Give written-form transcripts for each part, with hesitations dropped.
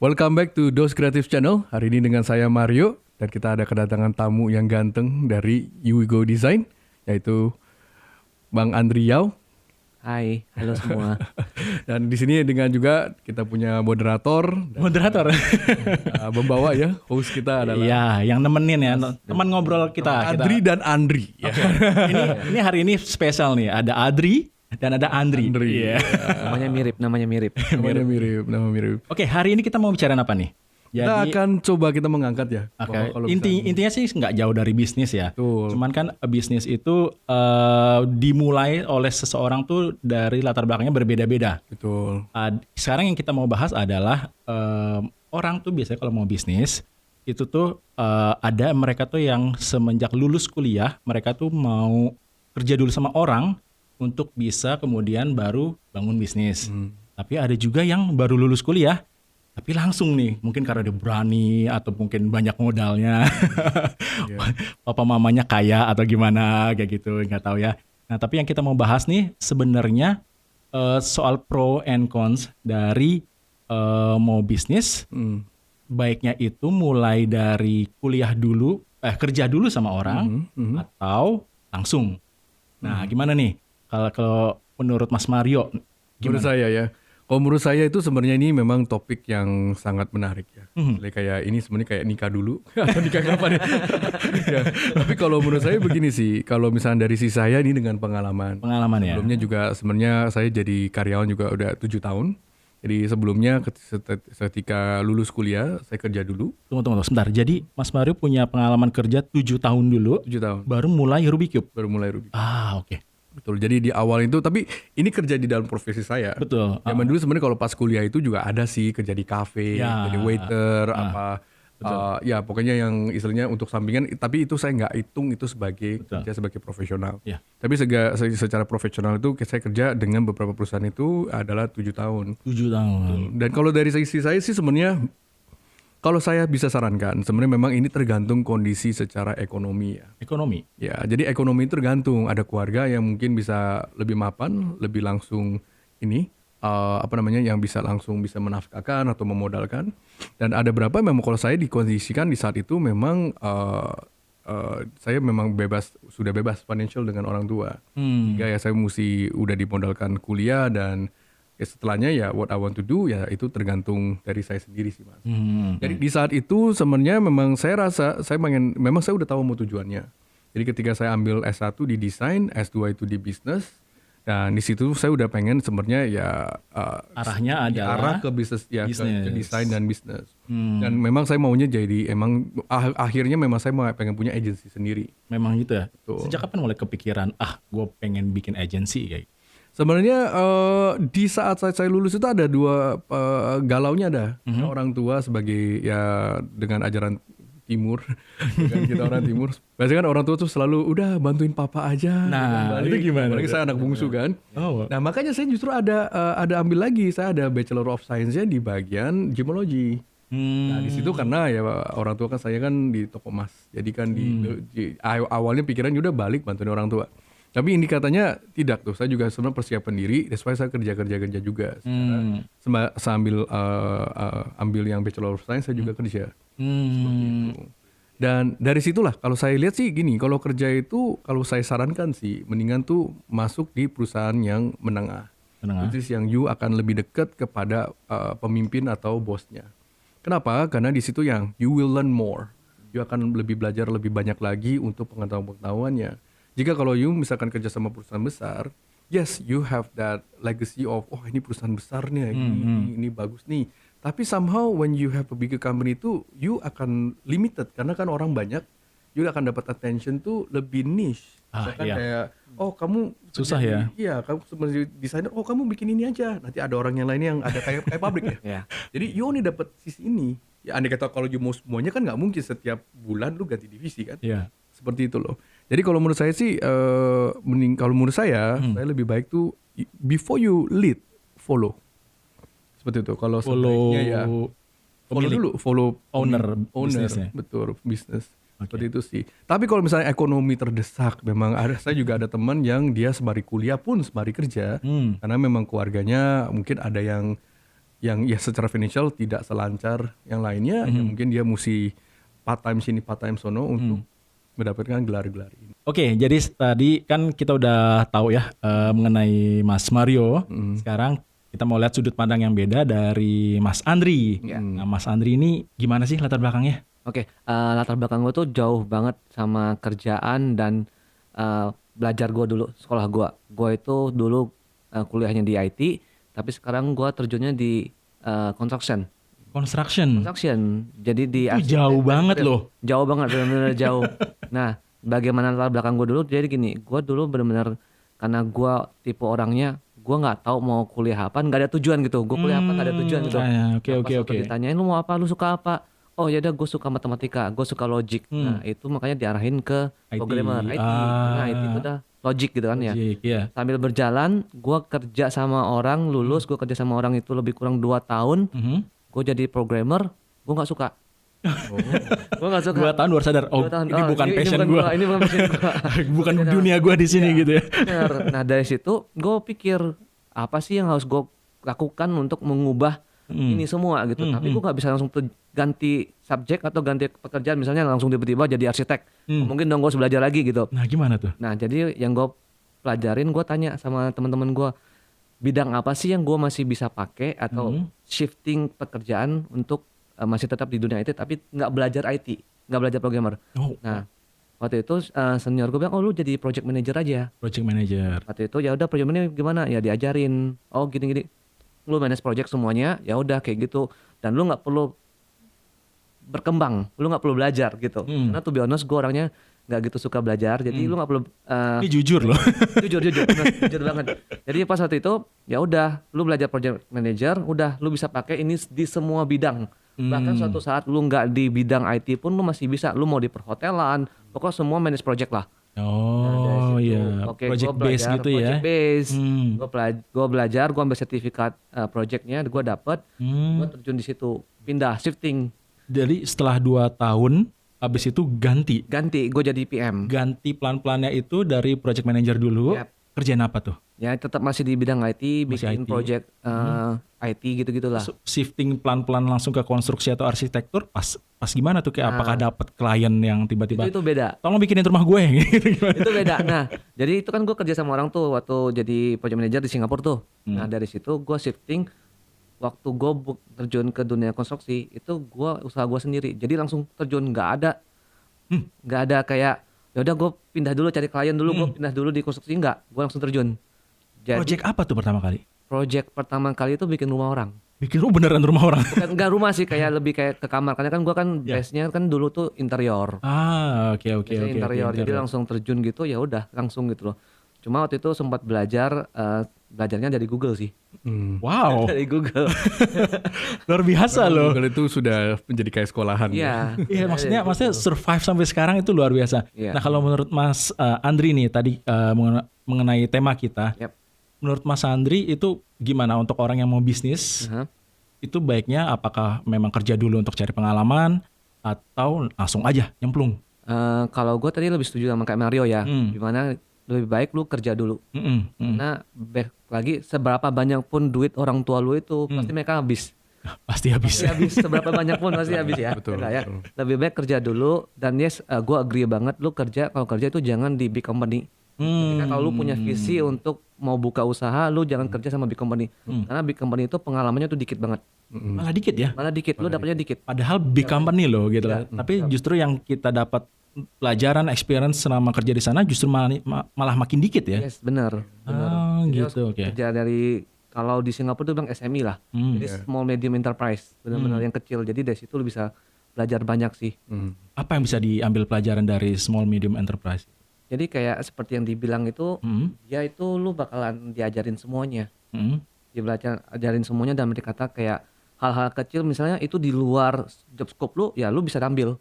Welcome back to Dos Creative Channel. Hari ini dengan saya Mario dan kita ada kedatangan tamu yang ganteng dari Yuigo Design, yaitu Bang Andri Yao. Hai, halo semua. Dan di sini dengan juga kita punya moderator. Membawa ya, host kita adalah Iya, yang nemenin ya, teman ngobrol kita. Adri dan Andri. Ya. Ini hari ini spesial nih, ada Adri dan ada Andri. Andri. Iya. Namanya mirip. Nama mirip. Oke, hari ini kita mau bicara apa nih? Kita akan coba kita mengangkat ya. Oke, Kalau intinya sih nggak jauh dari bisnis ya. Betul. Cuman kan bisnis itu dimulai oleh seseorang tuh dari latar belakangnya berbeda-beda. Betul. Sekarang yang kita mau bahas adalah orang tuh biasanya kalau mau bisnis itu tuh ada mereka tuh yang semenjak lulus kuliah mereka tuh mau kerja dulu sama orang untuk bisa kemudian baru bangun bisnis. Tapi ada juga yang baru lulus kuliah tapi langsung nih, mungkin karena dia berani atau mungkin banyak modalnya, papa mamanya kaya atau gimana kayak gitu, nggak tahu ya. Nah tapi yang kita mau bahas nih sebenarnya soal pro and cons dari mau bisnis, baiknya itu mulai dari kuliah dulu, kerja dulu sama orang atau langsung. Nah gimana nih kalau menurut Mas Mario? Menurut saya ya. Kalau menurut saya itu sebenarnya ini memang topik yang sangat menarik ya. Kayak ini sebenarnya kayak nikah dulu atau nikah kapan ya? Ya. Tapi kalau menurut saya begini sih, kalau misalnya dari sisi saya ini dengan pengalaman ya. Sebelumnya juga sebenarnya saya jadi karyawan juga udah 7 tahun. Jadi sebelumnya ketika lulus kuliah saya kerja dulu. Tunggu sebentar. Jadi Mas Mario punya pengalaman kerja 7 tahun dulu. 7 tahun. Baru mulai Rubik's Cube. Oke. Betul. Jadi di awal itu, tapi ini kerja di dalam profesi saya. Betul. Zaman dulu sebenarnya kalau pas kuliah itu juga ada sih kerja di kafe, jadi waiter, ya pokoknya yang istilahnya untuk sampingan. Tapi itu saya nggak hitung itu sebagai kerja sebagai profesional. Ya. Tapi secara profesional itu saya kerja dengan beberapa perusahaan itu adalah 7 tahun. 7 tahun. Dan kalau dari sisi saya sih sebenarnya, kalau saya bisa sarankan, sebenarnya memang ini tergantung kondisi secara ekonomi ya. Ekonomi? Ya, jadi ekonomi itu tergantung. Ada keluarga yang mungkin bisa lebih mapan, lebih langsung ini, yang bisa langsung bisa menafkahkan atau memodalkan. Dan ada berapa memang kalau saya dikondisikan di saat itu memang saya memang sudah bebas financial dengan orang tua. Sehingga ya saya mesti udah dimodalkan kuliah dan setelahnya ya what I want to do ya itu tergantung dari saya sendiri sih Mas. Jadi di saat itu sebenarnya memang saya rasa memang saya udah tahu mau tujuannya. Jadi ketika saya ambil S1 di desain, S2 itu di bisnis, dan di situ saya udah pengen sebenarnya ya arahnya adalah arah ke bisnis ya ke desain dan bisnis. Dan memang saya maunya jadi akhirnya memang saya mau pengen punya agensi sendiri. Memang gitu ya. Betul. Sejak kapan mulai kepikiran gue pengen bikin agensi kayak? Sebenarnya di saat saya lulus itu ada dua galaunya ada. Orang tua sebagai ya dengan ajaran timur, dengan kita orang timur. Biasanya kan orang tua tuh selalu udah bantuin papa aja. Nah itu gimana? Apalagi saya anak bungsu kan. Nah makanya saya justru ada ambil lagi. Saya ada Bachelor of Science-nya di bagian gemologi. Nah di situ karena ya orang tua kan saya kan di toko emas. Jadi kan awalnya pikiran udah balik bantuin orang tua. Tapi ini katanya tidak tuh. Saya juga sebenarnya persiapan diri. That's why saya kerja juga. Sambil ambil yang Bachelor of Science saya juga kerja. Seperti itu. Dan dari situlah kalau saya lihat sih gini. Kalau kerja itu kalau saya sarankan sih mendingan tuh masuk di perusahaan yang menengah. Itu yang you akan lebih dekat kepada pemimpin atau bosnya. Kenapa? Karena di situ yang you will learn more. You akan lebih belajar lebih banyak lagi untuk pengetahuannya. Jika kalau you misalkan kerja sama perusahaan besar, yes you have that legacy of ini perusahaan besar nih, ini bagus nih. Tapi somehow when you have a bigger company itu you akan limited karena kan orang banyak, you akan dapat attention tuh lebih niche. Kayak kamu susah ya. Iya, kamu sebagai desainer, kamu bikin ini aja. Nanti ada orang yang lain yang ada kayak pabrik ya. Jadi you only dapat sisi ini. Ya andai kata kalau you mau semuanya kan nggak mungkin setiap bulan lu ganti divisi kan. Seperti itu loh. Jadi kalau menurut saya sih, kalau menurut saya lebih baik tuh before you lead, follow. Seperti itu. Kalau sebaiknya ya follow dulu, follow owner bisnisnya. Betul, bisnis. Seperti itu sih. Tapi kalau misalnya ekonomi terdesak, memang saya juga ada teman yang dia sembari kuliah pun sembari kerja, karena memang keluarganya mungkin ada yang yang ya secara financial tidak selancar yang lainnya, ya mungkin dia mesti part time sini part time sono untuk mendapatkan gelar-gelar ini. Oke, jadi tadi kan kita udah tahu ya mengenai Mas Mario. Sekarang kita mau lihat sudut pandang yang beda dari Mas Andri. Nah, Mas Andri ini gimana sih latar belakangnya? Oke, latar belakang gue tuh jauh banget sama kerjaan dan belajar gue dulu, sekolah gue. Gue itu dulu kuliahnya di IT, tapi sekarang gue terjunnya di construction. Jadi di Itu jauh banget loh. Jauh banget, benar-benar jauh. Nah, bagaimana latar belakang gue dulu? Jadi gini, gue dulu benar-benar karena gue tipe orangnya, gue nggak tahu mau kuliah apa, nggak ada tujuan gitu. Gue kuliah apa nggak ada tujuan gitu. Oke. Ditanyain lu mau apa, lu suka apa? Oh ya udah, gue suka matematika, gue suka logik. Nah itu makanya diarahin ke programmer IT. Nah IT itu udah logic gitu kan ya. Yeah. Sambil berjalan, gue kerja sama orang, lulus, gue kerja sama orang itu lebih kurang 2 tahun. Gue jadi programmer, gue nggak suka. Gue nggak suka. 2 tahun baru sadar. Ini bukan passion gue. Ini bukan passion gue. Bukan dunia gue di sini gitu ya. Bener. Nah dari situ gue pikir apa sih yang harus gue lakukan untuk mengubah ini semua gitu. Tapi gue nggak bisa langsung ganti subjek atau ganti pekerjaan, misalnya langsung tiba-tiba jadi arsitek. Mungkin dong gue harus belajar lagi gitu. Nah gimana tuh? Nah jadi yang gue pelajarin, gue tanya sama teman-teman gue, bidang apa sih yang gue masih bisa pakai atau shifting pekerjaan untuk masih tetap di dunia IT tapi nggak belajar IT, nggak belajar programmer. Nah waktu itu senior gue bilang, oh lu jadi project manager aja. Project manager. Waktu itu ya udah, project manager gimana? Ya diajarin. Oh gini-gini. Lu manage project semuanya, ya udah kayak gitu. Dan lu nggak perlu berkembang, lu nggak perlu belajar gitu. Karena to be honest gue orangnya nggak gitu suka belajar, jadi lu nggak perlu. Ini jujur loh. jujur banget. Jadi pas waktu itu ya udah, lu belajar project manager, udah lu bisa pakai ini di semua bidang. Bahkan suatu saat lu nggak di bidang IT pun lu masih bisa, lu mau di perhotelan, pokoknya semua manage project lah. Oh iya, Oke, project base gitu ya. Project base. Gue belajar, gue ambil sertifikat projectnya, gue dapet, gue terjun di situ, pindah, shifting. Jadi setelah 2 tahun, habis itu ganti, gue jadi PM. Ganti plan-plannya itu dari project manager dulu. Kerjaan apa tuh? Ya tetap masih di bidang IT, Masih bikin IT. project IT gitu-gitulah. Shifting pelan-pelan langsung ke konstruksi atau arsitektur, pas gimana tuh, kayak apakah dapat klien yang tiba-tiba Itu beda. tolong bikinin rumah gue gitu, gimana? Itu beda. Nah, jadi itu kan gue kerja sama orang tuh waktu jadi project manager di Singapura tuh. Nah dari situ gue shifting, waktu gue terjun ke dunia konstruksi itu gue usaha gue sendiri. Jadi langsung terjun, nggak ada kayak ya udah gue pindah dulu cari klien dulu, gue pindah dulu di konstruksi, enggak, gue langsung terjun. Jadi, Project apa tuh pertama kali? project pertama kali itu bikin rumah orang. Bikin beneran rumah orang? Bukan, enggak rumah sih, kayak lebih kayak ke kamar. Karena kan gue kan base-nya kan dulu tuh interior. Oke. Interior. Jadi langsung terjun gitu, ya udah langsung gitu loh. Cuma waktu itu sempat belajarnya dari Google sih. Wow. Dari Google. Luar biasa loh. Google itu sudah menjadi kayak sekolahan. Iya. Iya, maksudnya survive sampai sekarang itu luar biasa. Iya. Nah, kalau menurut Mas Andri nih tadi mengenai tema kita. Yap. Menurut Mas Andri itu gimana untuk orang yang mau bisnis? Itu baiknya apakah memang kerja dulu untuk cari pengalaman atau langsung aja nyemplung? Kalau gue tadi lebih setuju sama kayak Mario ya. Gimana lebih baik lu kerja dulu. Karena back lagi seberapa banyak pun duit orang tua lu itu pasti mereka habis. Pasti habis. Seberapa banyak pun pasti habis ya. Betul. Ya. Lebih baik kerja dulu. Dan gue agree banget, lu kalau kerja itu jangan di big company. Ketika kalau lu punya visi untuk mau buka usaha, lu jangan kerja sama big company. Karena big company itu pengalamannya tuh dikit banget. Malah dikit ya? Malah dikit, lu dapatnya dikit. Padahal big company loh gitu lah. Tapi justru yang kita dapat pelajaran, experience selama kerja di sana justru malah makin dikit ya? Yes, benar. Gitu, oke. Kerja dari, kalau di Singapura tuh bilang SME lah. Jadi small medium enterprise, benar-benar yang kecil. Jadi dari situ lu bisa belajar banyak sih. Apa yang bisa diambil pelajaran dari small medium enterprise? Jadi kayak seperti yang dibilang itu, ya itu lu bakalan diajarin semuanya. Diajarin semuanya dalam arti kata kayak hal-hal kecil misalnya itu di luar job scope lu, ya lu bisa ambil.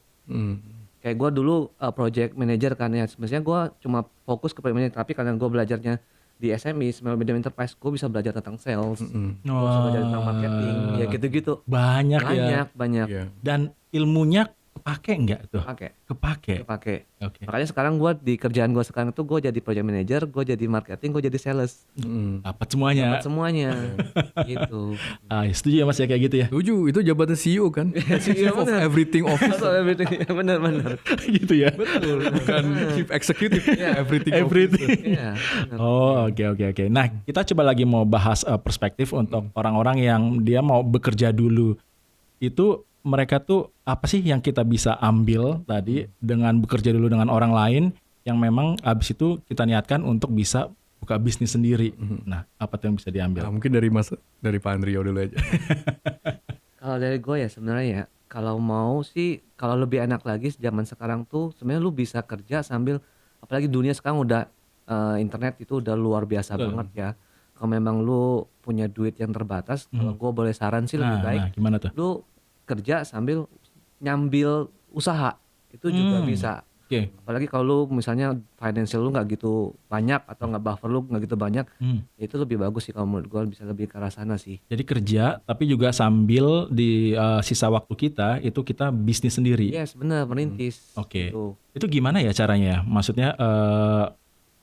Kayak gue dulu project manager kan ya, sebenarnya gue cuma fokus ke project manager, tapi karena gue belajarnya di SME, small medium enterprise, gue bisa belajar tentang sales, gue bisa belajar tentang marketing, ya gitu-gitu. Banyak. Banyak. Yeah. Dan ilmunya kepake nggak tuh? Kepake. Oke. Makanya sekarang gue di kerjaan gue sekarang tuh gue jadi project manager, gue jadi marketing, gue jadi sales. Dapat semuanya. Gitu. Setuju ya Mas ya kayak gitu ya? Setuju, itu jabatan CEO kan? Chief of Everything Officer. Bener. Gitu ya? Betul, bukan Chief Executive. Everything. Iya. Oke. Nah, kita coba lagi mau bahas perspektif untuk orang-orang yang dia mau bekerja dulu. Itu mereka tuh apa sih yang kita bisa ambil tadi dengan bekerja dulu dengan orang lain yang memang abis itu kita niatkan untuk bisa buka bisnis sendiri. Nah, apa tuh yang bisa diambil? Nah, mungkin dari Pak Andrio dulu aja. Kalau dari gue ya sebenarnya ya, kalau mau sih, kalau lebih enak lagi zaman sekarang tuh sebenarnya lu bisa kerja sambil, apalagi dunia sekarang udah internet itu udah luar biasa banget ya. Kalau memang lu punya duit yang terbatas, kalau gue boleh saran sih lebih baik gimana tuh? lu kerja sambil nyambil usaha, itu juga bisa. Apalagi kalau lu misalnya financial lu nggak gitu banyak atau nggak buffer lu nggak gitu banyak, itu lebih bagus sih kalau menurut gue, bisa lebih ke arah sana sih. Jadi kerja tapi juga sambil di sisa waktu kita itu kita bisnis sendiri. Yes, benar, merintis. Gitu. Itu gimana ya caranya? Maksudnya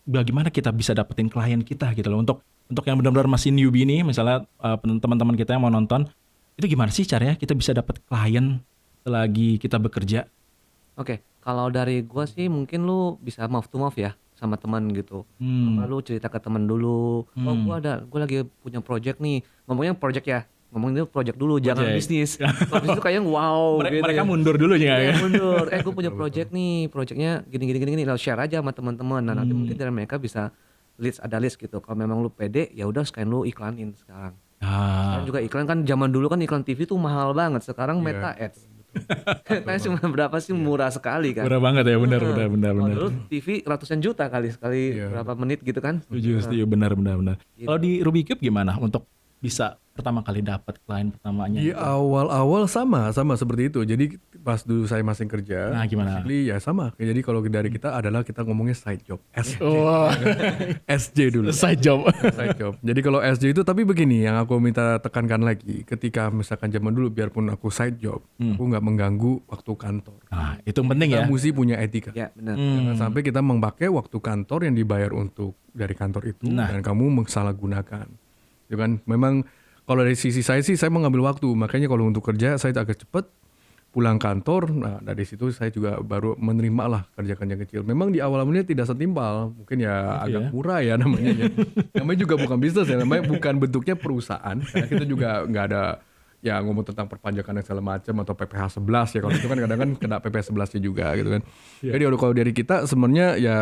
bagaimana kita bisa dapetin klien kita gitu loh, untuk yang benar-benar masih newbie nih, misalnya teman-teman kita yang mau nonton, itu gimana sih caranya kita bisa dapat klien selagi kita bekerja? Oke, kalau dari gua sih mungkin lu bisa mouth to mouth ya sama teman gitu. Apa lu cerita ke teman dulu, oh gua lagi punya project nih. Ngomongnya project dulu, jangan bisnis. Kalau bisnis itu kayaknya wow gitu. Mereka mundur dulu ya. Mundur. Gua punya project nih, projectnya gini. Lalu share aja sama teman-teman. Nah, nanti mungkin dari mereka bisa ada list gitu. Kalau memang lu pede, ya udah sekalian lu iklanin sekarang. Sekarang juga iklan kan, zaman dulu kan iklan TV tuh mahal banget. Sekarang Meta Ads. Kayak cuma berapa sih, murah sekali kan. Murah banget ya, benar. Dulu TV ratusan juta sekali berapa menit gitu kan. Setuju, benar. Gitu. Kalau di Ruby Cube gimana untuk bisa pertama kali dapat klien pertamanya? Di awal-awal sama seperti itu. Jadi pas dulu saya masih kerja, nah gimana? Ya sama. Jadi kalau dari kita adalah kita ngomongnya side job, SJ. SJ dulu. Side job. Jadi kalau SJ itu, tapi begini yang aku minta tekankan lagi, ketika misalkan zaman dulu biarpun aku side job, aku nggak mengganggu waktu kantor. Nah itu penting ya. Kita mesti punya etika. Ya benar. Jangan sampai kita memakai waktu kantor yang dibayar untuk dari kantor itu dan kamu mensalahgunakan. Itu kan memang. Kalau dari sisi saya sih, saya mengambil waktu. Makanya kalau untuk kerja, saya agak cepat pulang kantor. Nah, dari situ saya juga baru menerima lah kerja-kerja kecil. Memang di awal-awalnya tidak setimpal. Mungkin ya agak murah ya namanya. Namanya juga bukan bisnis ya. Namanya bukan bentuknya perusahaan. Karena kita juga nggak ada ya ngomong tentang perpajakan dan segala macam atau PPh 11 ya. Kalau itu kan kadang-kadang kena PPh 11-nya juga gitu kan. Jadi kalau dari kita sebenarnya ya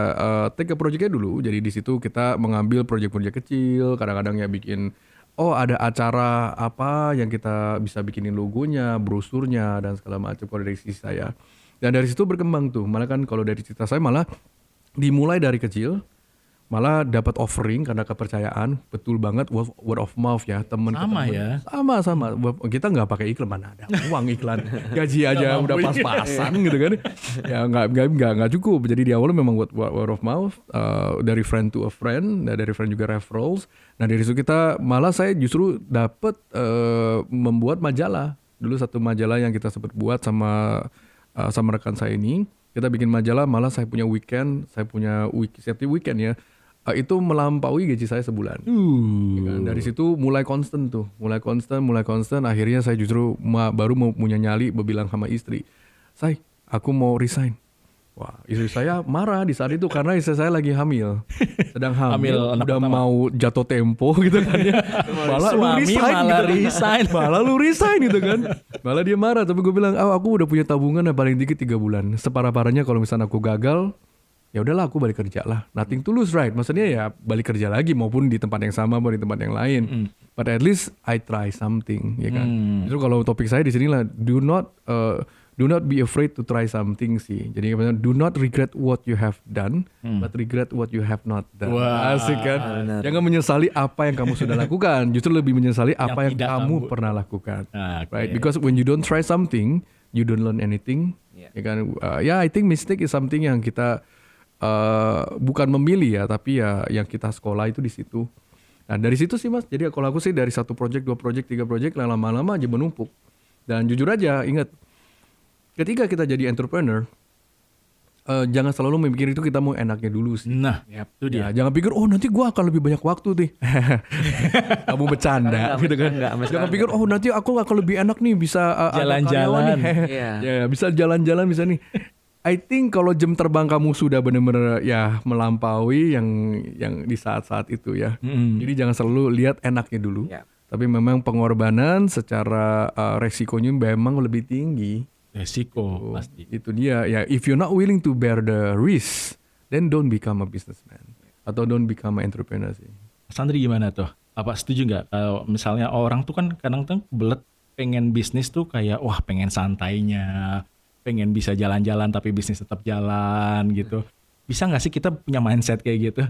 take a project-nya dulu. Jadi di situ kita mengambil proyek-proyek kecil. Kadang-kadang ya bikin ada acara apa yang kita bisa bikinin logonya, brosurnya dan segala macam kalau dari sisi saya. Dan dari situ berkembang tuh. Malah kan kalau dari cerita saya malah dimulai dari kecil, malah dapat offering karena kepercayaan. Betul banget, word of mouth ya, teman ke teman. Ya. Sama. Kita nggak pakai iklan, mana ada uang iklan. Gaji aja udah pas-pasan gitu kan. Ya nggak cukup. Jadi di awal memang word of mouth, dari friend to a friend, dari friend juga referrals. Nah dari situ saya justru dapat membuat majalah. Dulu satu majalah yang kita sempat buat sama rekan saya ini. Kita bikin majalah, malah saya punya setiap weekend ya. Itu melampaui gaji saya sebulan. Dari situ mulai konstan. Akhirnya saya justru baru mau punya nyali, bilang sama istri, "Say, aku mau resign." Wah, istri saya marah di saat itu karena istri saya lagi sedang hamil udah mau jatuh tempo gitu kan ya. Malah lu resign gitu kan. Malah dia marah, tapi gue bilang, aku udah punya tabungan paling dikit 3 bulan. Separah-parahnya kalau misalnya aku gagal, ya udahlah aku balik kerja lah. Nothing to lose, right? Maksudnya ya balik kerja lagi maupun di tempat yang sama maupun di tempat yang lain. But at least I try something, ya kan. Justru kalau topik saya di sini lah, do not be afraid to try something sih. Jadi do not regret what you have done, but regret what you have not done. Wah, asik kan? Jangan menyesali apa yang kamu sudah lakukan, justru lebih menyesali apa yang kamu pernah lakukan. Right? Because when you don't try something, you don't learn anything. Ya kan? I think mistake is something yang kita bukan memilih ya, tapi ya yang kita sekolah itu di situ. Nah dari situ sih Mas. Jadi kalau aku sih dari 1 project, 2 project, 3 project, lama-lama aja menumpuk. Dan jujur aja, ingat, ketika kita jadi entrepreneur, jangan selalu memikir itu kita mau enaknya dulu sih. Nah, itu dia. Jangan pikir nanti gua akan lebih banyak waktu nih. Kamu bercanda gitu kan. Jangan pikir nanti aku akan lebih enak nih bisa jalan-jalan. Ya, bisa jalan-jalan bisa nih. I think kalau jam terbang kamu sudah benar-benar ya melampaui yang di saat-saat itu ya. Jadi jangan selalu lihat enaknya dulu. Tapi memang pengorbanan secara resikonya memang lebih tinggi. Resiko pasti. Itu dia ya. If you're not willing to bear the risk, then don't become a businessman atau don't become an entrepreneur sih. Sandri gimana tuh? Apa setuju nggak kalau misalnya orang tuh kan kadang tuh belet pengen bisnis tuh kayak wah pengen santainya, pengen bisa jalan-jalan tapi bisnis tetap jalan gitu. Bisa nggak sih kita punya mindset kayak gitu?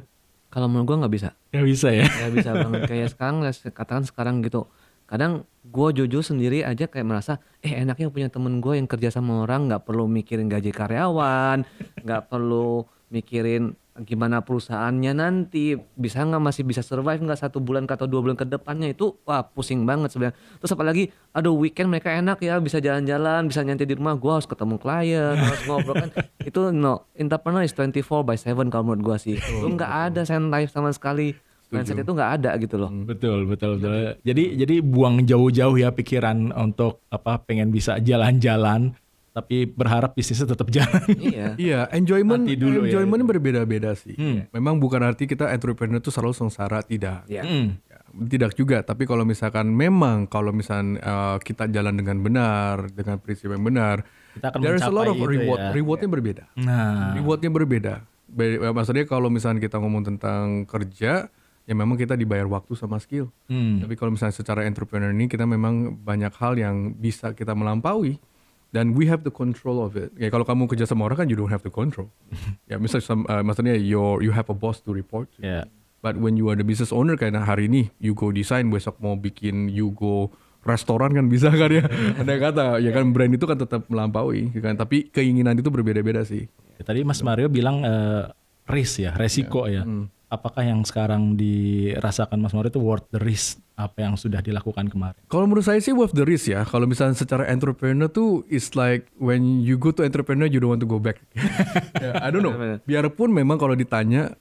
Kalau menurut gue nggak bisa. Nggak bisa ya? Nggak bisa banget. Kayak sekarang, katakan sekarang gitu. Kadang gue jujur sendiri aja kayak merasa, enaknya punya temen gue yang kerja sama orang, nggak perlu mikirin gaji karyawan, nggak perlu mikirin gimana perusahaannya nanti, bisa nggak masih bisa survive nggak 1 bulan atau 2 bulan ke depannya, itu wah pusing banget sebenarnya. Terus apalagi aduh weekend mereka enak ya bisa jalan-jalan, bisa nyantai di rumah, gue harus ketemu klien, harus ngobrol kan. Itu entrepreneur is 24/7 kalau menurut gue sih. Lu nggak ada santai sama sekali. Mindset itu nggak ada gitu loh. Betul. Jadi buang jauh-jauh ya pikiran untuk pengen bisa jalan-jalan, tapi berharap bisnisnya tetap jalan. Iya, enjoyment berbeda-beda sih. Memang bukan arti kita entrepreneur itu selalu sengsara, tidak. Tidak juga. Tapi kalau misalkan kita jalan dengan benar, dengan prinsip yang benar, kita akan there's a lot of mencapai reward. ya. Rewardnya berbeda. Rewardnya berbeda. Maksudnya kalau misalnya kita ngomong tentang kerja, ya memang kita dibayar waktu sama skill. Tapi kalau misalnya secara entrepreneur ini kita memang banyak hal yang bisa kita melampaui dan we have the control of it. Ya kalau kamu kerja sama orang kan you don't have the control. Ya maksudnya you have a boss to report to. But when you are the business owner, kayak hari ini you go design, besok mau bikin you go restoran kan bisa kan ya. Andai kata ya kan brand itu kan tetap melampaui kan, tapi keinginan itu berbeda-beda sih. Tadi Mas Mario bilang resiko ya. Apakah yang sekarang dirasakan Mas Mario itu worth the risk apa yang sudah dilakukan kemarin? Kalau menurut saya sih worth the risk ya. Kalau misalnya secara entrepreneur tuh it's like when you go to entrepreneur you don't want to go back. I don't know. Biarpun memang kalau ditanya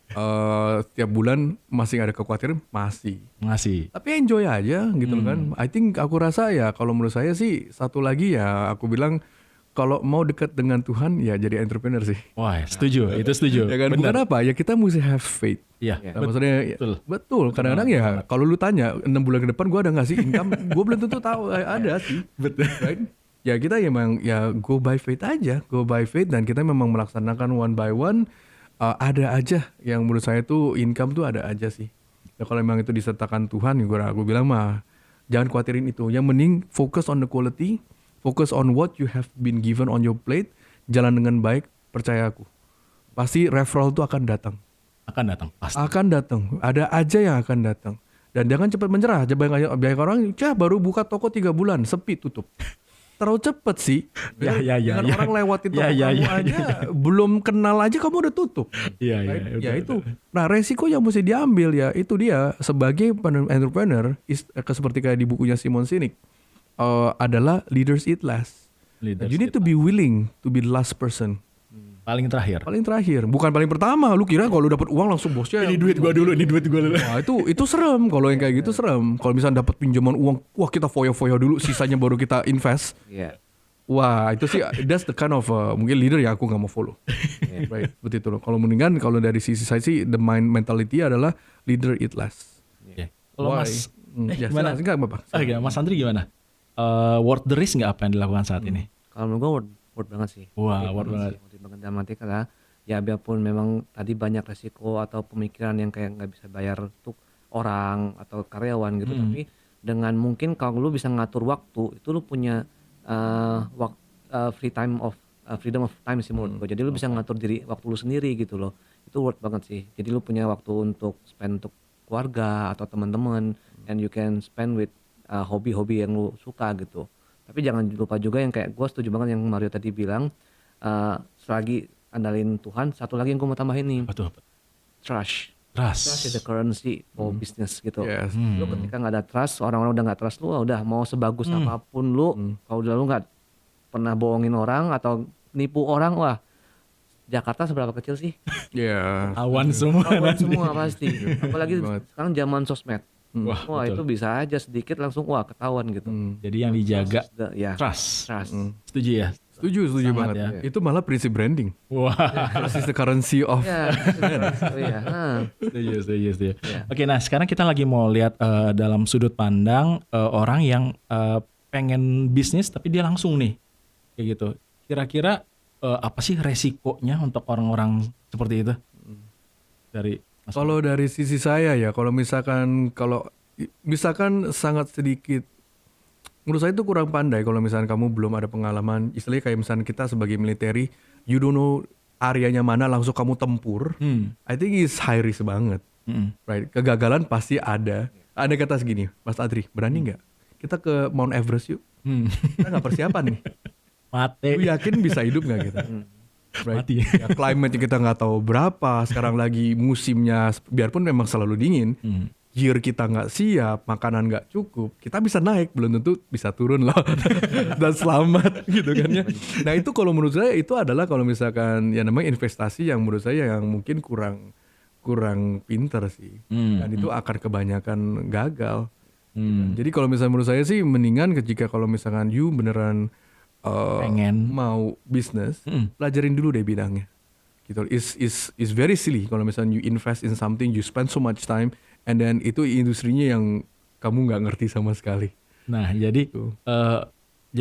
setiap bulan masih ada kekhawatiran, masih. Tapi enjoy aja gitu kan. I think aku rasa ya kalau menurut saya sih satu lagi ya aku bilang kalau mau dekat dengan Tuhan ya jadi entrepreneur sih. Wah, setuju. Itu setuju. Ya kan bukan apa ya kita mesti have faith. Maksudnya betul. Kadang-kadang ya kalau lu tanya 6 bulan ke depan gue ada nggak sih income, gue belum tentu tahu ada sih. Betul. Right? Ya kita memang ya go by faith aja, dan kita memang melaksanakan one by one. Ada aja yang menurut saya tuh income tuh ada aja sih. Ya kalau memang itu disertakan Tuhan, gue bilang mah jangan khawatirin itu. Yang mending focus on the quality. Focus on what you have been given on your plate. Jalan dengan baik, percaya aku. Pasti referral itu akan datang. Pasti. Akan datang. Ada aja yang akan datang. Dan jangan cepat menyerah. Banyak orang, baru buka toko 3 bulan, sepi, tutup. Terlalu cepat sih. Orang lewatin toko kamu aja, belum kenal aja kamu udah tutup. Itu. Nah resiko yang mesti diambil ya, itu dia. Sebagai entrepreneur, seperti kayak di bukunya Simon Sinek. Adalah leaders eat last. You need to be willing to be the last person. Paling terakhir. Bukan paling pertama. Lu kira kalau dapat uang langsung bosnya. Ini duit gua dulu. Wah, itu serem. Kalau yang kayak gitu serem. Kalau misalnya dapat pinjaman uang, wah kita foya-foya dulu, sisanya baru kita invest. Wah, itu sih that's the kind of mungkin leader ya aku nggak mau follow. Right, seperti itu loh. Kalau mendingan kalau dari sisi saya sih the mentality adalah leader eat last. Kalau Mas gimana? Enggak apa-apa. Mas Andri gimana? Worth the risk nggak apa yang dilakukan saat ini? Kalau menurut gue worth banget sih. Worth banget. Dalam arti kata ya biarpun memang tadi banyak resiko atau pemikiran yang kayak nggak bisa bayar untuk orang atau karyawan gitu, tapi dengan mungkin kalau lu bisa ngatur waktu itu lu punya freedom of time sih menurut gue. Jadi lu bisa ngatur diri waktu lu sendiri gitu loh. Itu worth banget sih. Jadi lu punya waktu untuk spend untuk keluarga atau teman-teman, and you can spend with hobi-hobi yang lu suka gitu. Tapi jangan lupa juga yang kayak gue setuju banget yang Mario tadi bilang, selagi andalin Tuhan. Satu lagi yang gue mau tambahin nih, trust is the currency for business gitu. Lu ketika nggak ada trust, orang-orang udah nggak trust lu, udah mau sebagus apapun lu, kalau udah lu nggak pernah bohongin orang atau nipu orang, wah Jakarta seberapa kecil sih? Ya. Awan semua. Awan nanti. semua pasti. Apalagi banget. sekarang zaman sosmed. Wah, Itu bisa aja sedikit langsung wah ketahuan gitu. Jadi yang dijaga Ya, trust. trust. Setuju ya? Setuju Sangat banget. ya. Itu malah prinsip branding. Wah, Trust is the currency of. Ya, iya. setuju. Iya. Oke, nah sekarang kita lagi mau lihat dalam sudut pandang orang yang pengen bisnis tapi dia langsung nih, kayak gitu. Kira-kira apa sih resikonya untuk orang-orang seperti itu? Dari Mas Kalau dari sisi saya ya, kalau misalkan sangat sedikit, menurut saya itu kurang pandai kalau misalkan kamu belum ada pengalaman. Istilahnya kayak misalkan kita sebagai military, you don't know areanya mana langsung kamu tempur. I think it's high risk banget. Right? Kegagalan pasti ada. Ada kata segini, Mas Adri, berani nggak? Kita ke Mount Everest yuk. Kita nggak persiapan nih. mati. Lu yakin bisa hidup nggak kita? Right? Mati. Ya, climate kita nggak tahu berapa. Sekarang lagi musimnya, biarpun memang selalu dingin, gear kita nggak siap, makanan nggak cukup, kita bisa naik, belum tentu bisa turun loh dan selamat gitu kan ya. Nah itu kalau menurut saya itu adalah kalau misalkan ya namanya investasi yang menurut saya yang mungkin kurang pinter sih, dan itu akan kebanyakan gagal. Jadi kalau misalnya menurut saya sih mendingan ketika kalau misalkan you beneran Pengen. mau bisnis, pelajarin dulu deh bidangnya. Gitu. Is very silly kalau misalnya you invest in something, you spend so much time, and then itu industrinya yang kamu nggak ngerti sama sekali. Nah, jadi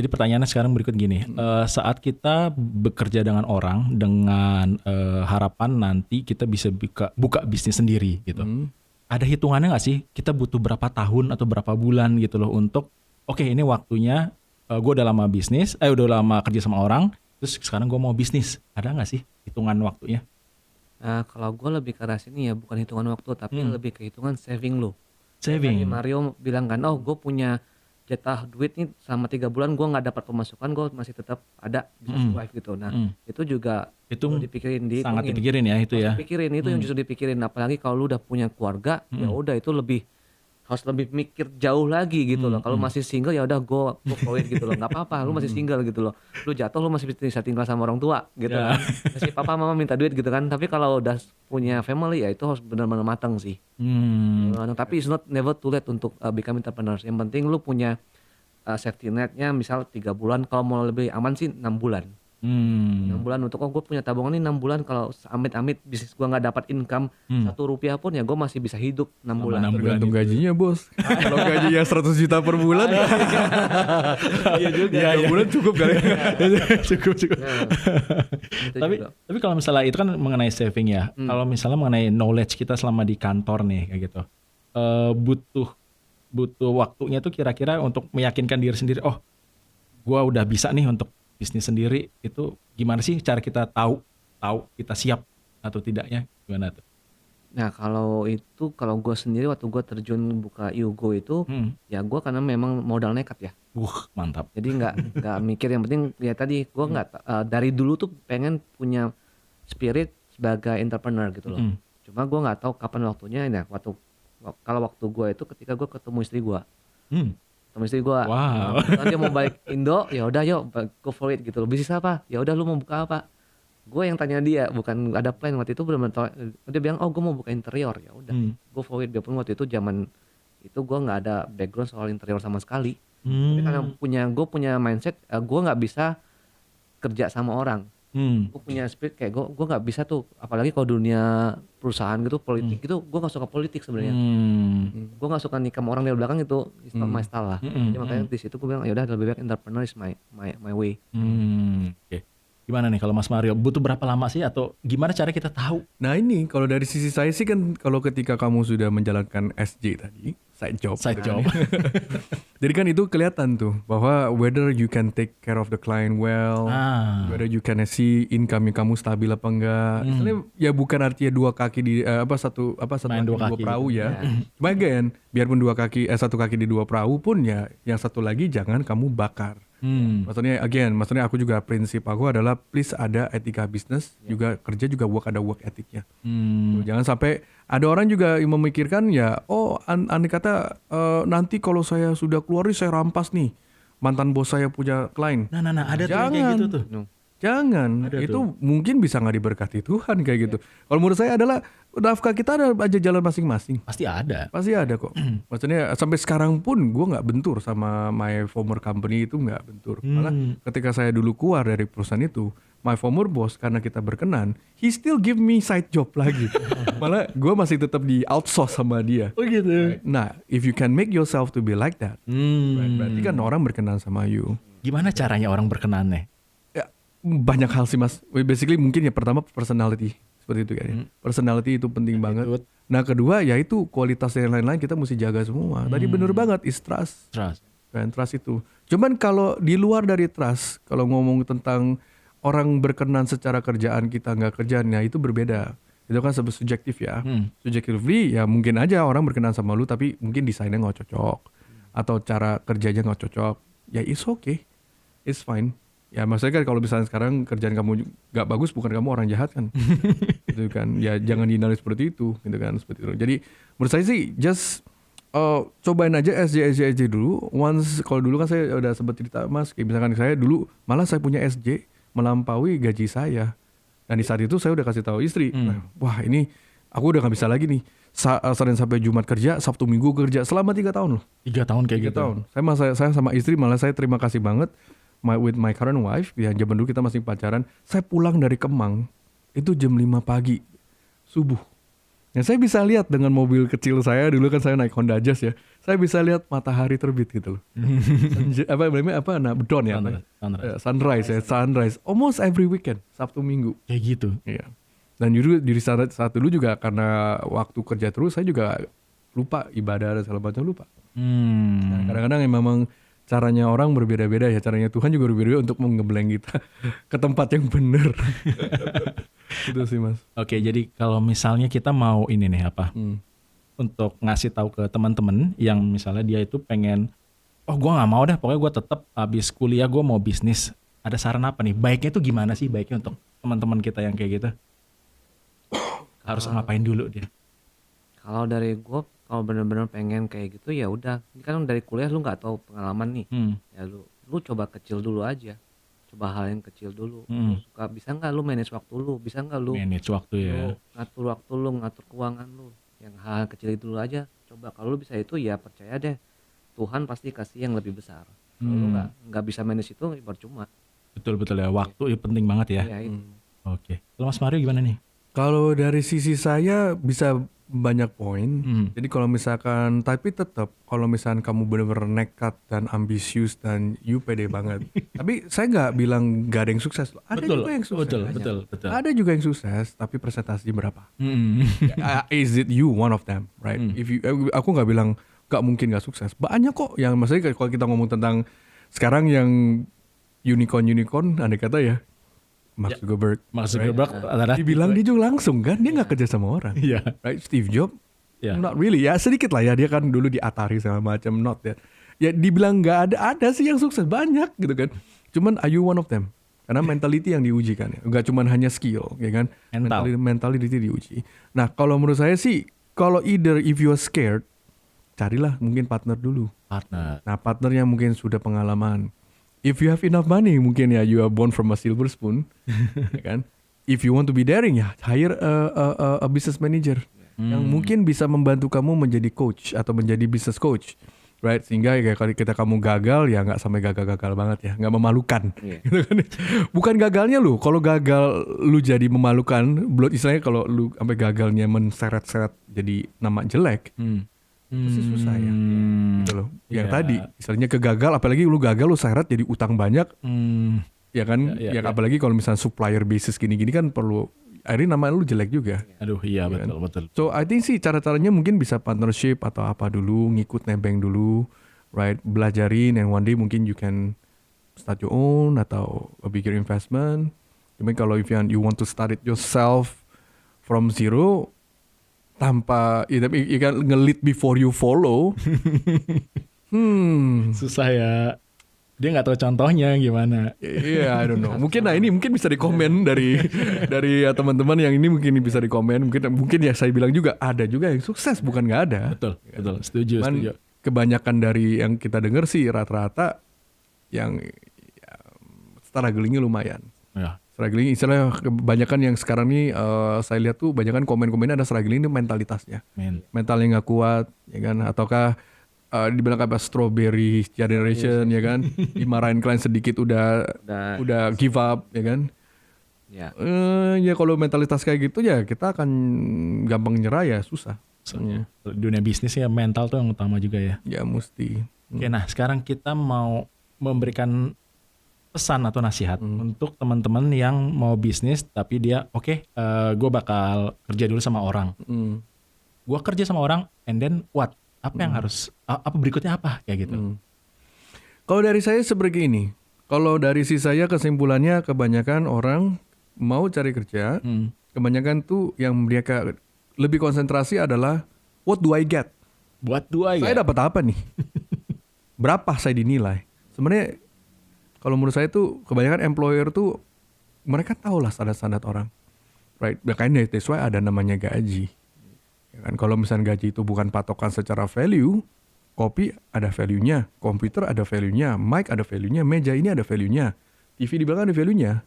pertanyaannya sekarang berikut gini. Saat kita bekerja dengan orang dengan harapan nanti kita bisa buka bisnis sendiri gitu. Ada hitungannya nggak sih? Kita butuh berapa tahun atau berapa bulan gitu loh untuk oke, ini waktunya gue udah lama bisnis, udah lama kerja sama orang, terus sekarang gue mau bisnis. Ada nggak sih hitungan waktunya? Nah, kalau gue lebih ke arah sini ya, bukan hitungan waktu, tapi lebih ke hitungan saving lo. Saving. Tadi Mario bilang kan, oh gue punya jatah duit nih selama 3 bulan gue nggak dapat pemasukan, gue masih tetap ada bisa survive gitu. Nah, itu juga Itu perlu dipikirin, sangat dihitungin. dipikirin ya itu ya. Dipikirin itu yang justru dipikirin, apalagi kalau lu udah punya keluarga, ya udah itu harus lebih mikir jauh lagi gitu loh. Kalau masih single ya udah go for it gitu loh. Nggak apa-apa, lu masih single gitu loh. Lu jatuh lu masih bisa tinggal sama orang tua gitu kan. Masih papa mama minta duit gitu kan. Tapi kalau udah punya family ya itu harus benar-benar matang sih. Tapi it's not never too late untuk become entrepreneur. Yang penting lu punya safety netnya misal 3 bulan. Kalau mau lebih aman sih 6 bulan. 6 bulan untuk gue punya tabungan nih 6 bulan, kalau amit-amit bisnis gue nggak dapat income 1 rupiah pun ya gue masih bisa hidup 6 bulan. Tergantung gajinya bos. Kalau gajinya 100 juta per bulan, Iya juga. 3 bulan cukup kali. cukup. Nah, itu juga. Tapi kalau misalnya itu kan mengenai saving ya. Kalau misalnya mengenai knowledge kita selama di kantor nih kayak gitu, butuh waktunya tuh kira-kira untuk meyakinkan diri sendiri. Oh, gue udah bisa nih untuk bisnis sendiri. Itu gimana sih cara kita tahu kita siap atau tidaknya, gimana tuh? Nah kalau gue sendiri waktu gue terjun buka Yugo itu ya gue karena memang modal nekat ya. Mantap. Jadi nggak mikir, yang penting ya tadi gue nggak dari dulu tuh pengen punya spirit sebagai entrepreneur gitu loh. Cuma gue nggak tahu kapan waktunya. Nah kalau waktu gue itu ketika gue ketemu istri gue. Sama istri gue, Wow. dia mau balik Indo, ya udah yuk go for it gitu loh. Bisnis apa? Ya udah lu mau buka apa? Gue yang tanya dia, bukan ada plan waktu itu, benar-benar dia bilang oh gue mau buka interior. Ya udah, go for it. Biarpun waktu itu zaman itu gue nggak ada background soal interior sama sekali. Tapi karena gue punya mindset, gue nggak bisa kerja sama orang. Gue punya spirit kayak gue nggak bisa tuh, apalagi kalau dunia perusahaan gitu, politik gitu, gue nggak suka politik sebenarnya. Gue nggak suka nikam orang di belakang, itu it's not my style lah. Jadi makanya di situ gue bilang ya udah lebih baik entrepreneur is my way. Oke. Gimana nih kalau Mas Mario, butuh berapa lama sih atau gimana cara kita tahu? Nah ini kalau dari sisi saya sih kan, kalau ketika kamu sudah menjalankan SJ tadi, side job. Jadi kan itu kelihatan tuh bahwa whether you can take care of the client well, whether you can see income yang kamu stabil apa enggak. Misalnya ya bukan artinya dua kaki di satu Main kaki dua di dua kaki perahu gitu. ya. Cuma again, biarpun satu kaki di dua perahu pun ya, yang satu lagi jangan kamu bakar. Maksudnya aku juga prinsip aku adalah please ada etika bisnis, juga kerja juga ada work ethicnya. Jangan sampai ada orang juga yang memikirkan ya, andai kata nanti kalau saya sudah keluar saya rampas nih mantan bos saya punya klien. Nah, ada tuh yang kayak gitu tuh. Jangan, Ada itu tuh. mungkin bisa nggak diberkati Tuhan kayak gitu. Kalau menurut saya adalah nafkah kita ada aja jalan masing-masing. Pasti ada. Pasti ada kok. Maksudnya sampai sekarang pun gue nggak bentur sama my former company itu nggak bentur. Malah ketika saya dulu keluar dari perusahaan itu, my former boss karena kita berkenan, he still give me side job lagi. Malah gue masih tetap di outsource sama dia. Oh gitu. Nah, if you can make yourself to be like that, berarti kan orang berkenan sama you. Gimana caranya orang berkenan nih? Ya, banyak hal sih mas. Basically mungkin ya pertama personality. Seperti itu kayaknya. Personality itu penting banget. Nah kedua yaitu kualitas yang lain-lain kita mesti jaga semua. Tadi bener banget is trust. Kan trust itu. Cuman kalau di luar dari trust, kalau ngomong tentang orang berkenan secara kerjaan kita nggak kerjaan, ya itu berbeda. Itu kan subjektif ya. Subjectively ya mungkin aja orang berkenan sama lu tapi mungkin desainnya nggak cocok atau cara kerjanya nggak cocok. Ya it's okay, it's fine. Ya maksudnya kan kalau misalnya sekarang kerjaan kamu nggak bagus bukan kamu orang jahat kan. Gitu kan. Ya jangan dinilai seperti itu gitu kan, seperti itu. Jadi menurut saya sih just cobain aja SJ dulu. Once kalau dulu kan saya udah sempat cerita mas, kayak misalkan saya dulu malah saya punya SJ melampaui gaji saya. Dan di saat itu saya udah kasih tahu istri, nah, wah ini aku udah nggak bisa lagi nih. Senin sampai Jumat kerja, Sabtu Minggu kerja selama 3 tahun loh. 3 tahun kayak 3 gitu. tahun. Saya sama istri malah saya terima kasih banget with my current wife. Ya zaman dulu kita masih pacaran. Saya pulang dari Kemang itu jam 5 pagi subuh. Ya saya bisa lihat dengan mobil kecil saya dulu kan saya naik Honda Jazz ya. Saya bisa lihat matahari terbit gitu loh. Dawn ya. Sunrise. Almost every weekend, Sabtu Minggu. Kayak gitu. Iya. Dan di saat dulu juga karena waktu kerja terus saya juga lupa ibadah dan segala macam lupa. Nah, kadang-kadang memang caranya orang berbeda-beda ya, caranya Tuhan juga berbeda untuk mengembleng kita ke tempat yang benar. Itu sih mas. Oke, jadi kalau misalnya kita mau ini nih apa? Untuk ngasih tahu ke teman-teman yang misalnya dia itu pengen, oh gue nggak mau dah, pokoknya gue tetap habis kuliah gue mau bisnis. Ada saran apa nih? Baiknya itu gimana sih baiknya untuk teman-teman kita yang kayak gitu? Harus ngapain dulu dia? Kalau dari gue, kalau benar-benar pengen kayak gitu ya udah. Ini kan dari kuliah lu nggak tahu pengalaman nih. Ya lu coba kecil dulu aja. Coba hal yang kecil dulu. Lu suka bisa nggak lu manage waktu lu? Bisa nggak lu manage waktu ya? Ngatur waktu lu, ngatur keuangan lu. Yang hal kecil itu dulu aja. Coba kalau lu bisa itu ya percaya deh. Tuhan pasti kasih yang lebih besar. Kalau lu nggak bisa manage itu percuma. Betul ya. Waktu penting banget ya. Ya itu. Oke. Kalau Mas Mario gimana nih? Kalau dari sisi saya bisa banyak poin. Jadi kalau misalkan, tapi tetap kalau misalkan kamu benar-benar nekat dan ambisius dan you pede banget. Tapi saya nggak bilang nggak ada yang sukses. Ada juga yang sukses. Betul. Ada juga yang sukses, tapi presentasi berapa? Is it you one of them, right? If you, aku nggak bilang nggak mungkin nggak sukses. Banyak kok yang maksudnya kalau kita ngomong tentang sekarang yang unicorn, andai kata ya. Mark Zuckerberg adalah dibilang dia juga langsung kan, dia nggak kerja sama orang. Right? Steve Jobs, not really ya, sedikit lah ya, dia kan dulu di Atari segala macam, not that. Ya dibilang nggak ada sih yang sukses, banyak gitu kan. Cuman are you one of them? Karena mentality yang diuji kan, ya. Nggak cuman hanya skill, ya kan? Mentality diuji. Nah kalau menurut saya sih, kalau either if you are scared, carilah mungkin partner dulu. Nah partner yang mungkin sudah pengalaman. If you have enough money, mungkin ya you are born from a silver spoon, ya kan? If you want to be daring ya, hire a business manager yang mungkin bisa membantu kamu menjadi coach atau menjadi business coach, right? Sehingga ya kalau kamu gagal ya nggak sampai gagal banget ya, nggak memalukan, gitu kan? Bukan gagalnya lu, kalau gagal lu jadi memalukan, belum istilahnya kalau lu sampai gagalnya menseret-seret jadi nama jelek. Itu sih susah ya, gitu loh. Yang tadi, misalnya kegagal, apalagi lu gagal lu seret jadi utang banyak, ya kan? Apalagi kalau misalnya supplier basis gini-gini kan perlu, akhirnya nama lu jelek juga. Aduh iya ya betul. So I think sih cara-caranya mungkin bisa partnership atau apa dulu, ngikut nebeng dulu, right? Belajarin, and one day mungkin you can start your own atau a bigger investment. Tapi kalau if you want to start it yourself from zero, tanpa you kan nge-lead before you follow. Susah ya. Dia nggak tahu contohnya gimana. I don't know. Mungkin ini mungkin bisa dikomen dari teman-teman yang ini mungkin bisa dikomen. Mungkin ya saya bilang juga ada juga yang sukses, bukan nggak ada. Betul. Setuju. Kebanyakan dari yang kita dengar sih rata-rata yang ya, strugglingnya lumayan. Ya. Struggling istilahnya kebanyakan yang sekarang nih saya lihat tuh banyakan komen-komennya ada struggling itu mentalitasnya. Mentalnya nggak kuat, ya kan? Ataukah dibilang apa strawberry generation, ya kan? Dimarahin klien sedikit udah give up, ya kan? Ya. Ya kalau mentalitas kayak gitu ya kita akan gampang nyerah ya susah. Dunia bisnis ya mental tuh yang utama juga ya. Ya mesti. Oke, nah sekarang kita mau memberikan pesan atau nasihat untuk teman-teman yang mau bisnis tapi dia gue bakal kerja dulu sama orang. Gue kerja sama orang and then what? Apa yang harus, apa berikutnya apa kayak gitu. Kalau dari saya seperti ini. Kalau dari si saya kesimpulannya kebanyakan orang mau cari kerja, kebanyakan tuh yang mereka lebih konsentrasi adalah what do I get? Saya dapat apa nih? Berapa saya dinilai? Sebenarnya kalau menurut saya tuh kebanyakan employer tuh mereka tahu lah standar-standar orang, right? Makanya that's why ada namanya gaji. Ya kan? Kalau misalnya gaji itu bukan patokan secara value, kopi ada value-nya, komputer ada value-nya, mic ada value-nya, meja ini ada value-nya, TV di belakang ada value-nya.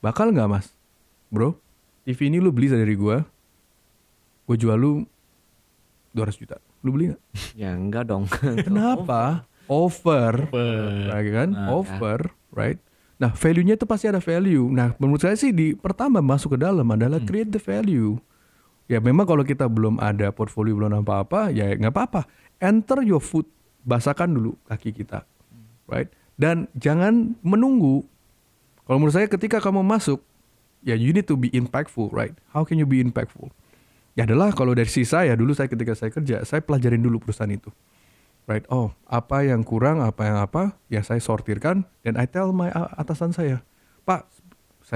Bakal nggak mas, bro? TV ini lu beli dari gue jual lu 200 juta, lu beli nggak? Ya enggak dong. Kenapa? Over. Kan? Over, right? Nah, value-nya itu pasti ada value. Nah, menurut saya sih pertama masuk ke dalam adalah create the value. Ya memang kalau kita belum ada portfolio, belum apa-apa, ya nggak apa-apa. Enter your foot, basahkan dulu kaki kita, right? Dan jangan menunggu. Kalau menurut saya ketika kamu masuk, ya you need to be impactful, right? How can you be impactful? Ya adalah kalau dari sisi saya, dulu saya ketika saya kerja, saya pelajarin dulu perusahaan itu. Right, apa yang kurang, ya saya sortirkan dan I tell my atasan saya, Pak,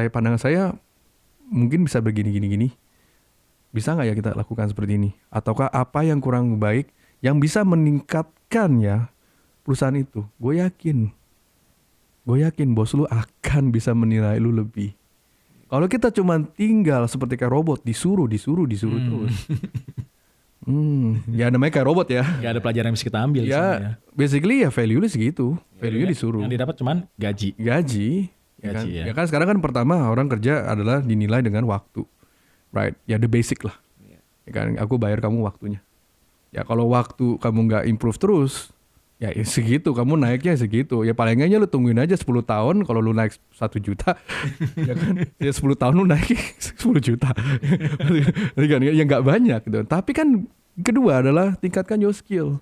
pandangan saya mungkin bisa begini, bisa nggak ya kita lakukan seperti ini? Ataukah apa yang kurang baik yang bisa meningkatkan ya perusahaan itu? Gue yakin bos lu akan bisa menilai lu lebih. Kalau kita cuma tinggal seperti kayak robot, disuruh terus. Ya namanya kayak robot ya. Gak ada pelajaran yang bisa kita ambil. Ya, basically ya value-nya segitu. Value-nya disuruh. Yang didapat cuman gaji. Ya kan sekarang kan pertama orang kerja adalah dinilai dengan waktu. Right? Ya the basic lah. Ya kan aku bayar kamu waktunya. Ya kalau waktu kamu nggak improve terus, ya segitu kamu naiknya segitu. Ya paling enggaknya lu tungguin aja 10 tahun kalau lu naik 1 juta. Ya kan ya 10 tahun lu naik 10 juta. Ya nggak banyak gitu. Tapi kan kedua adalah tingkatkan your skill.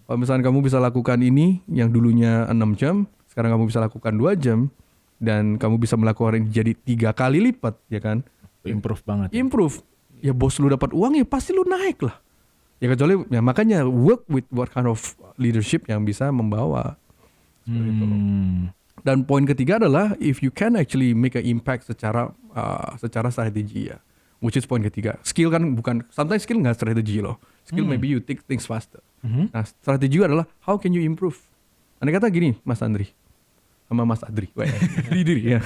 Kalau misalnya kamu bisa lakukan ini yang dulunya 6 jam, sekarang kamu bisa lakukan 2 jam dan kamu bisa melakukan ini jadi 3 kali lipat, ya kan? Improve banget. Improve. Ya bos lu dapat uang ya pasti lu naik lah. Ya kecuali ya makanya work with what kind of leadership yang bisa membawa. Seperti itu loh. Dan poin ketiga adalah if you can actually make an impact secara strategi ya. Which is poin ketiga. Skill kan bukan, sometimes skill nggak strategi loh. Skill maybe you take things faster. Nah strategi adalah how can you improve. Andai kata gini Mas Andri sama Mas Adri. Diri ya.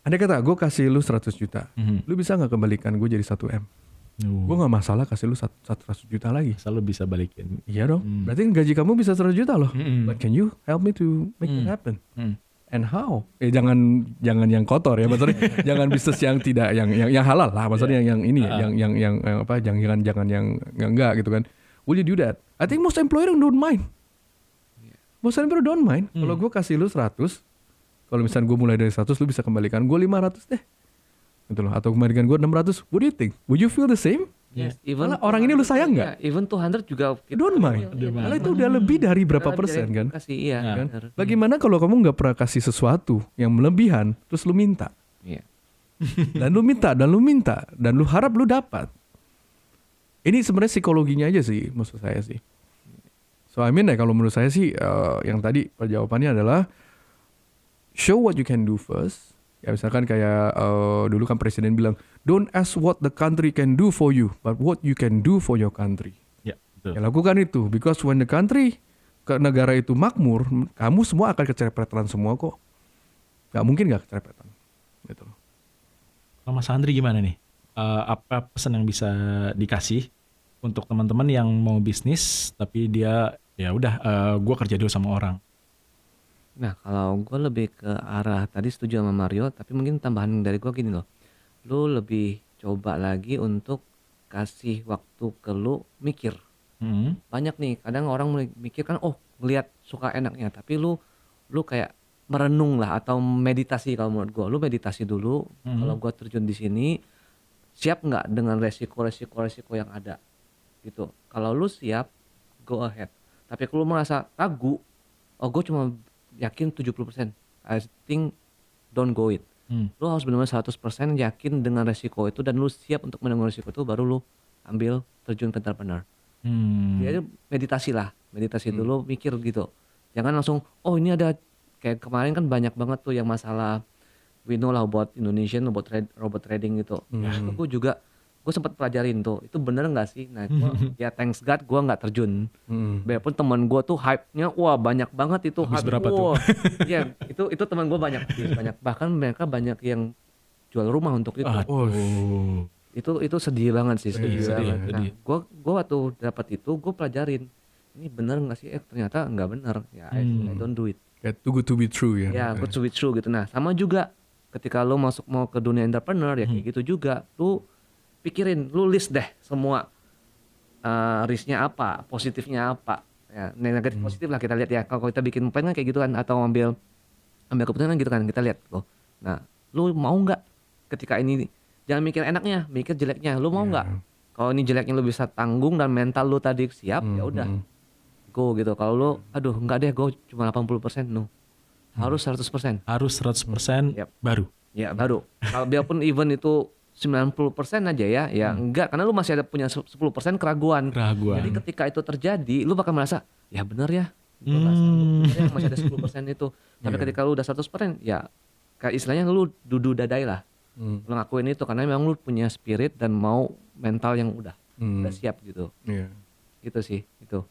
Andai kata gue kasih lu 100 juta. Lu bisa gak kembalikan gue jadi 1 M? Gue gak masalah kasih lu 100 juta lagi. Selalu bisa balikin. Iya dong. Berarti gaji kamu bisa 100 juta loh. But can you help me to make it happen? And how? Jangan yang kotor ya, maksudnya jangan bisnis yang tidak yang halal lah, maksudnya yang ini yang apa jangan yang enggak gitu kan. Will you do that? I think most employer don't mind. Most employer don't mind. Kalau gue kasih lu 100, kalau misalnya gue mulai dari 100 lu bisa kembalikan gue 500 deh. Gitu loh, atau kembalikan gue 600. What do you think? Would you feel the same? Yes, even orang ini lu sayang nggak? Even 200 juga kita don't mind. Karena itu udah lebih dari berapa persen kan? Kasih, iya. Kan? Bagaimana kalau kamu nggak pernah kasih sesuatu yang melebihan, terus lu minta? Iya. Dan lu minta, dan lu harap lu dapat. Ini sebenarnya psikologinya aja sih, maksud saya sih. So I mean kalau menurut saya sih, yang tadi jawabannya adalah show what you can do first. Ya misalkan kayak dulu kan presiden bilang, don't ask what the country can do for you, but what you can do for your country. Ya, betul. Ya lakukan itu, because when the country, negara itu makmur, kamu semua akan kecerepetan semua kok. Gak mungkin gak kecerepetan. Gitu. Kalau Mas Andri gimana nih? Apa pesan yang bisa dikasih untuk teman-teman yang mau bisnis, tapi dia ya udah, gue kerja dulu sama orang. Nah, kalau gue lebih ke arah tadi setuju sama Mario, tapi mungkin tambahan dari gue gini loh. Lu lebih coba lagi untuk kasih waktu ke lu mikir. Banyak nih, kadang orang mikir kan, oh ngelihat suka enaknya, tapi lu kayak merenung lah atau meditasi kalau menurut gue. Lu meditasi dulu, kalau gue terjun di sini, siap nggak dengan resiko yang ada gitu. Kalau lu siap, go ahead. Tapi kalau lu merasa ragu, oh gue cuma yakin 70%, I think don't go it. Lu harus benar-benar 100% yakin dengan resiko itu dan lu siap untuk menanggung resiko itu, baru lu ambil terjun ke entrepreneur. Jadi meditasi dulu, mikir gitu. Jangan langsung, oh ini ada, kayak kemarin kan banyak banget tuh yang masalah, we know lah about Indonesian robot trading gitu. Itu gue sempat pelajarin tuh, itu bener nggak sih? Nah, ya thanks God gue nggak terjun. Biarpun teman gue tuh hype-nya, wah banyak banget itu. Habis hype. berapa tuh? Ya itu teman gue banyak, bahkan mereka banyak yang jual rumah untuk itu. Itu sedih banget sih, sedih banget. Nah, gue waktu dapat itu, gue pelajarin, ini bener nggak sih? Ternyata nggak bener. Ya, I don't do it. Kayak too good to be true ya. Ya, good to be true gitu. Nah, sama juga ketika lo mau ke dunia entrepreneur ya kayak gitu juga. Lu pikirin, lu list deh semua risknya apa, positifnya apa. Ya, negatif positif lah kita lihat ya. Kalau kita bikin plan kan kayak gitu kan, atau ambil keputusan kan gitu kan, kita lihat loh. Nah, lu mau nggak ketika ini, jangan mikir enaknya, mikir jeleknya. Lu mau nggak? Kalau ini jeleknya lu bisa tanggung dan mental lu tadi siap, ya udah. Go gitu. Kalau lu aduh enggak deh, gue cuma 80%, no. Harus 100%. Harus 100% baru. Ya, baru. Kalau biarpun even itu 90% aja ya enggak, karena lu masih ada punya 10% keraguan. Jadi ketika itu terjadi, lu bakal merasa, ya bener ya. Gua nggak sanggup, bener ya, masih ada 10% itu. Tapi ketika lu udah 100%, ya kayak istilahnya lu dudu dadai lah. Lu ngakuin itu karena memang lu punya spirit dan mau mental yang udah siap gitu. Gitu sih, itu.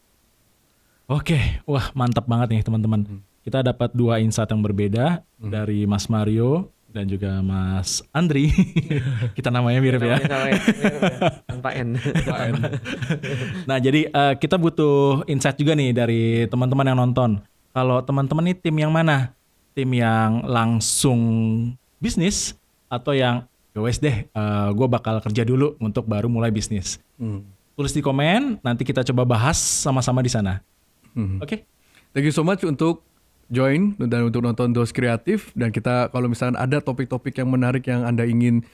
Oke, wah mantap banget nih teman-teman. Kita dapat 2 insight yang berbeda dari Mas Mario dan juga Mas Andri. Kita namanya mirip ya. Tanpa N. Nah, jadi kita butuh insight juga nih dari teman-teman yang nonton. Kalau teman-teman nih tim yang mana? Tim yang langsung bisnis atau yang wes deh, gue bakal kerja dulu untuk baru mulai bisnis. Tulis di komen, nanti kita coba bahas sama-sama di sana. Oke. Thank you so much untuk join dan untuk nonton Dos Kreatif, dan kita kalau misalnya ada topik-topik yang menarik yang Anda ingin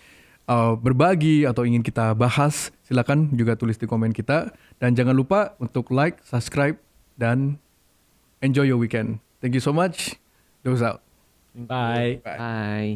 berbagi atau ingin kita bahas, silakan juga tulis di komen kita, dan jangan lupa untuk like, subscribe, dan enjoy your weekend. Thank you so much. Dos out. Bye. Bye.